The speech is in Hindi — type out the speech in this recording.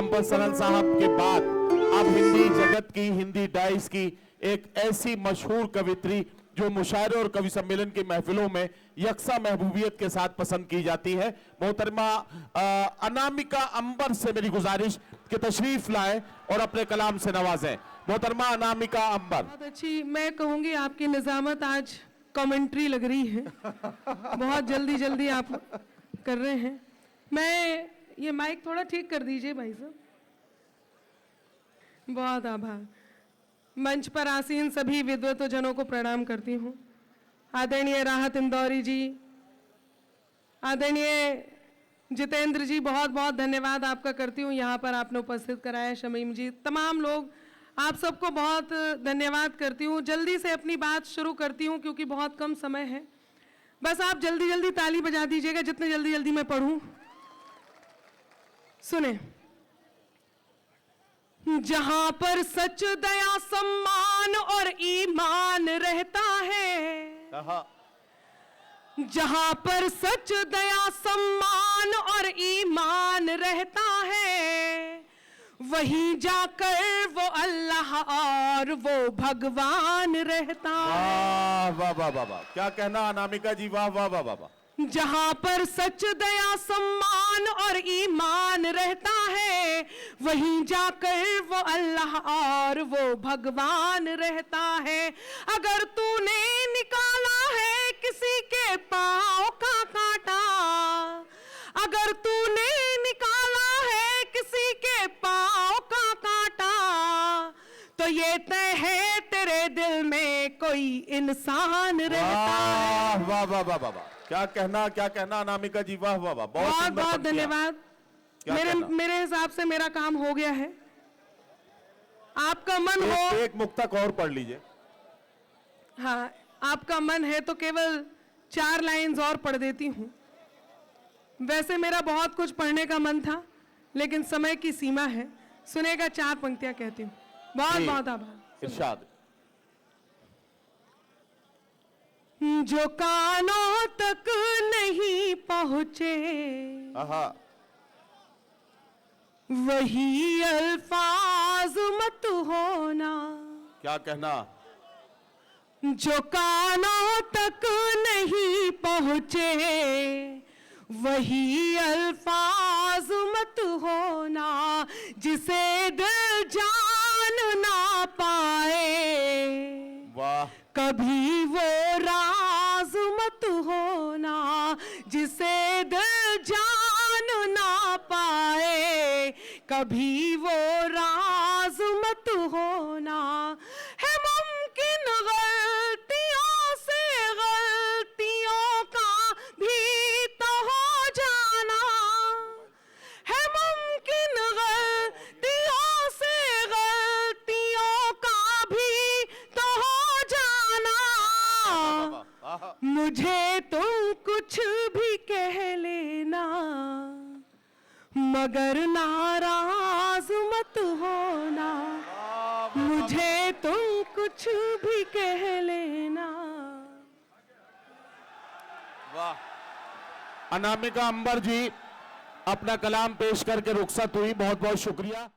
मोहम्मद सनन साहब के बाद अब हिंदी जगत की, हिंदी डाइस की एक ऐसी मशहूर कवित्री जो मुशायरे और कवि सम्मेलन की महफिलों में यकसा महबूबियत के साथ पसंद की जाती है, मोहतरमा अनामिका अंबर से मेरी गुजारिश कि तशरीफ लाए और अपने कलाम से नवाजें। मोहतरमा अनामिका अंबर। बहुत अच्छी, मैं कहूंगी आपकी निजामत आज कमेंट्री लग रही है। बहुत जल्दी जल्दी आप कर रहे हैं। मैं ये माइक थोड़ा ठीक कर दीजिए भाई साहब। बहुत आभार। मंच पर आसीन सभी विद्वतों को प्रणाम करती हूँ। आदरणीय राहत इंदौरी जी, आदरणीय जितेंद्र जी, बहुत बहुत धन्यवाद आपका करती हूँ, यहाँ पर आपने उपस्थित कराया। शमीम जी, तमाम लोग, आप सबको बहुत धन्यवाद करती हूँ। जल्दी से अपनी बात शुरू करती हूँ क्योंकि बहुत कम समय है। बस आप जल्दी जल्दी ताली बजा दीजिएगा जितने जल्दी जल्दी मैं पढ़ूँ। सुने। जहां पर सच, दया, सम्मान और ईमान रहता है, जहां पर सच, दया, सम्मान और ईमान रहता है, वहीं जाकर वो अल्लाह और वो भगवान रहता है। वाह वाह वाह वाह, क्या कहना अनामिका जी, वाह वाह वाह वाह। जहां पर सच, दया, सम्मान और ईमान रहता है, वहीं जाकर वो अल्लाह और वो भगवान रहता है। अगर तूने निकाला है किसी के पांव का कांटा, अगर तूने निकाला है किसी के पांव का कांटा, तो ये तय है तेरे दिल में कोई इंसान रहता है। वाह वाह वाह वाह, क्या कहना अनामिका जी, वाह वाह वाह। बहुत बहुत धन्यवाद। मेरे हिसाब से मेरा काम हो गया है। आपका मन हो, एक मुक्तक और पढ़ लीजिए। हाँ, आपका मन है तो केवल 4 लाइंस और पढ़ देती हूँ। वैसे मेरा बहुत कुछ पढ़ने का मन था, लेकिन समय की सीमा है। सुनेगा 4 पंक्तियां कहती हूँ। बहुत बहुत आभार। इरशाद। जो कानों तक नहीं पहुंचे, वही अल्फाज मत होना। क्या कहना? जो कानों तक नहीं पहुंचे, वही अल्फाज मत होना। जिसे दिल जान ना पाए, वाह, कभी वो राज मत होना। जिसे दिल जान ना पाए, कभी वो राज मत होना। है मुमकिन गलतियों से गलतियों का भी तो हो जाना। है मुमकिन गलतियों से गलतियों का भी तो हो जाना। मुझे तुम कुछ भी कह लेना, मगर नाराज मत होना। मुझे तुम कुछ भी कह लेना। वाह। अनामिका अंबर जी अपना कलाम पेश करके रुखसत हुई। बहुत बहुत शुक्रिया।